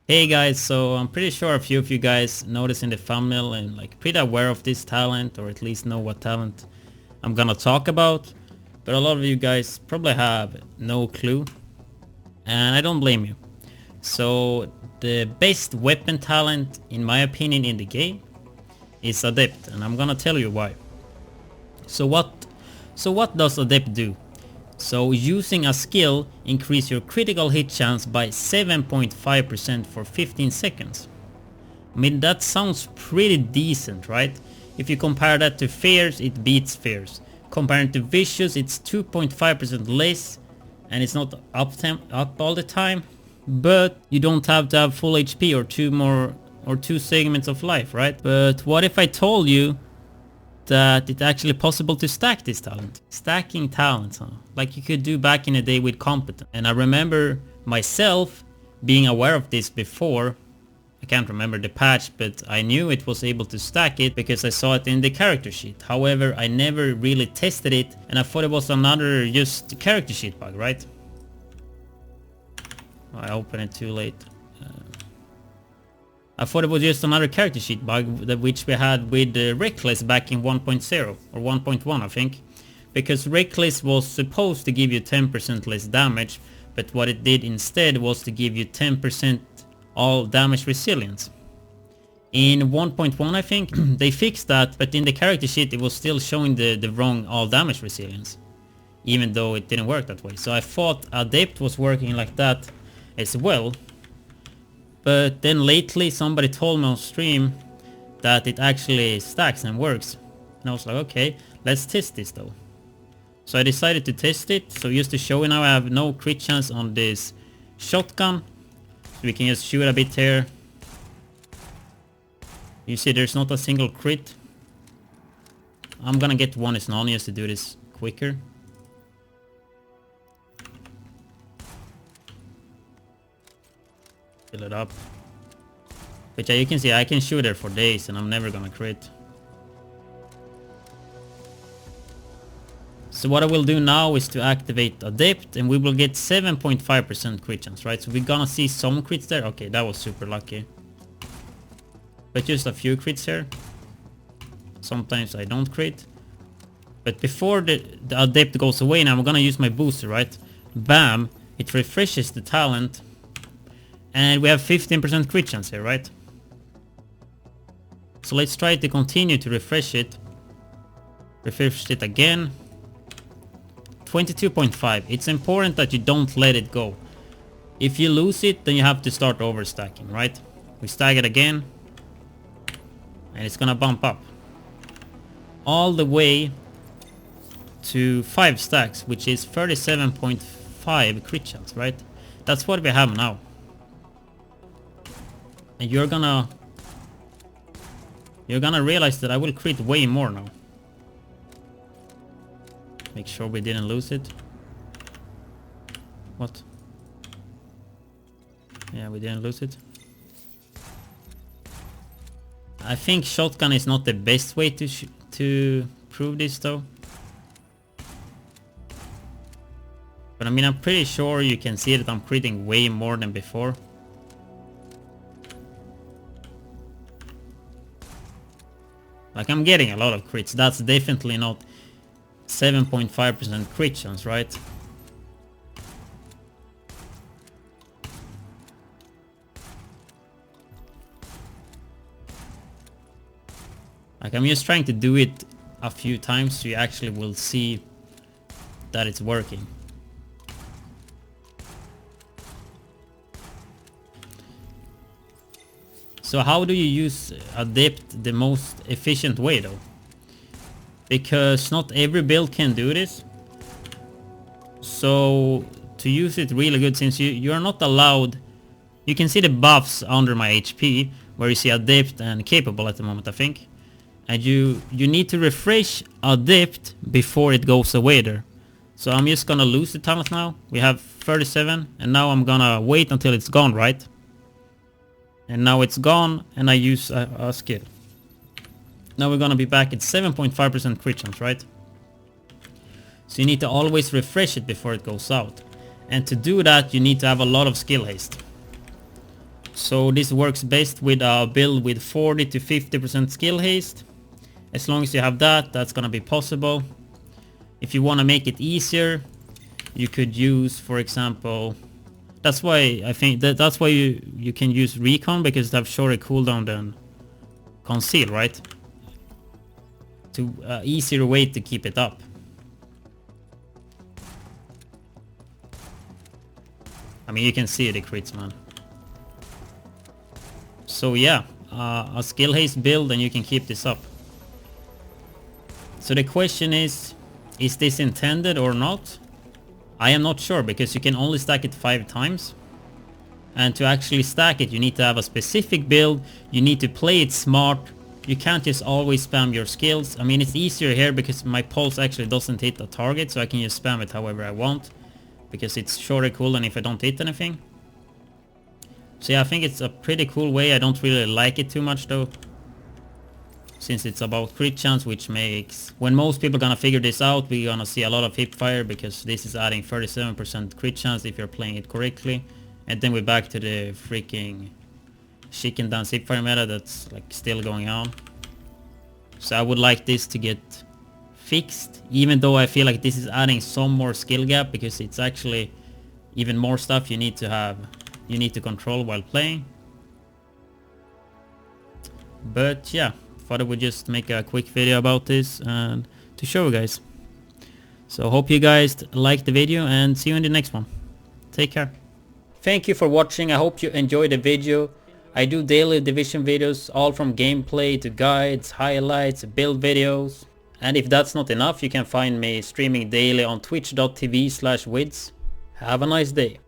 Hey guys, so I'm pretty sure a few of you guys noticed in the thumbnail and like pretty aware of this talent, or at least know what talent I'm gonna talk about. But a lot of you guys probably have no clue, and I don't blame you. So the best weapon talent in my opinion in the game is Adept, and I'm gonna tell you why. So what does Adept do? So using a skill increase your critical hit chance by 7.5% for 15 seconds. I mean, that sounds pretty decent, right? If you compare that to Fierce, it beats Fierce. Comparing to Vicious, it's 2.5% less, and it's not up all the time. But you don't have to have full HP or two segments of life, right? But what if I told you that it's actually possible to stack this talent? Stacking talents, huh? Like you could do back in the day with Competent. And I remember myself being aware of this before. I can't remember the patch, but I knew it was able to stack it because I saw it in the character sheet. However, I never really tested it, and I thought it was another just character sheet bug, right? I opened it too late. I thought it was just another character sheet bug which we had with Reckless back in 1.0 or 1.1 I think. Because Reckless was supposed to give you 10% less damage, but what it did instead was to give you 10% all damage resilience. In 1.1 I think they fixed that, but in the character sheet it was still showing the wrong all damage resilience, even though it didn't work that way. So I thought Adept was working like that as well. But then lately somebody told me on stream that it actually stacks and works. And I was like, okay, let's test this though. So I decided to test it. So just to show you now, I have no crit chance on this shotgun. So we can just shoot a bit here. You see there's not a single crit. I'm gonna get one is none just to do this quicker. Fill it up. But yeah, you can see I can shoot it for days and I'm never gonna crit. So what I will do now is to activate Adept and we will get 7.5% crit chance, right? So we're gonna see some crits there. Okay, that was super lucky. But just a few crits here. Sometimes I don't crit. But before the Adept goes away now, I'm gonna use my booster, right? Bam! It refreshes the talent. And we have 15% crit chance here, right? So let's try to continue to refresh it. Refresh it again. 22.5. It's important that you don't let it go. If you lose it, then you have to start overstacking, right? We stack it again. And it's gonna bump up. All the way to 5 stacks, which is 37.5 crit chance, right? That's what we have now. And you're gonna realize that I will crit way more now. Make sure we didn't lose it. What? Yeah, we didn't lose it. I think shotgun is not the best way to prove this though. But I mean, I'm pretty sure you can see that I'm critting way more than before. Like I'm getting a lot of crits. That's definitely not 7.5% crit chance, right? Like I'm just trying to do it a few times so you actually will see that it's working. So how do you use Adept the most efficient way though? Because not every build can do this. So to use it really good, since you are not allowed, you can see the buffs under my HP where you see Adept and Capable at the moment I think. And you need to refresh Adept before it goes away there. So I'm just gonna lose the talent now. We have 37 and now I'm gonna wait until it's gone, right? And now it's gone and I use a skill. Now we're gonna be back at 7.5% crit chance, right? So you need to always refresh it before it goes out. And to do that you need to have a lot of skill haste. So this works best with a build with 40 to 50% skill haste. As long as you have that, that's gonna be possible. If you want to make it easier, you could use, for example, that's why I think that's why you can use recon, because they have shorter cooldown than conceal, right? To easier way to keep it up. I mean, you can see the crits, man. So yeah, a skill haste build and you can keep this up. So the question is this intended or not? I am not sure, because you can only stack it 5 times. And to actually stack it, you need to have a specific build, you need to play it smart, you can't just always spam your skills. I mean, it's easier here because my pulse actually doesn't hit the target, so I can just spam it however I want, because it's shorter cooldown if I don't hit anything. So yeah, I think it's a pretty cool way. I don't really like it too much though, since it's about crit chance, which makes, when most people gonna figure this out, we're gonna see a lot of hipfire, because this is adding 37% crit chance if you're playing it correctly. And then we're back to the freaking chicken dance hipfire meta that's like still going on. So I would like this to get fixed, even though I feel like this is adding some more skill gap, because it's actually even more stuff you need to control while playing. But yeah, thought I would just make a quick video about this and to show you guys. So hope you guys liked the video, and see you in the next one. Take care. Thank you for watching. I hope you enjoyed the video. I do daily division videos, all from gameplay to guides, highlights, build videos. And if that's not enough, you can find me streaming daily on twitch.tv/widdz. Have a nice day.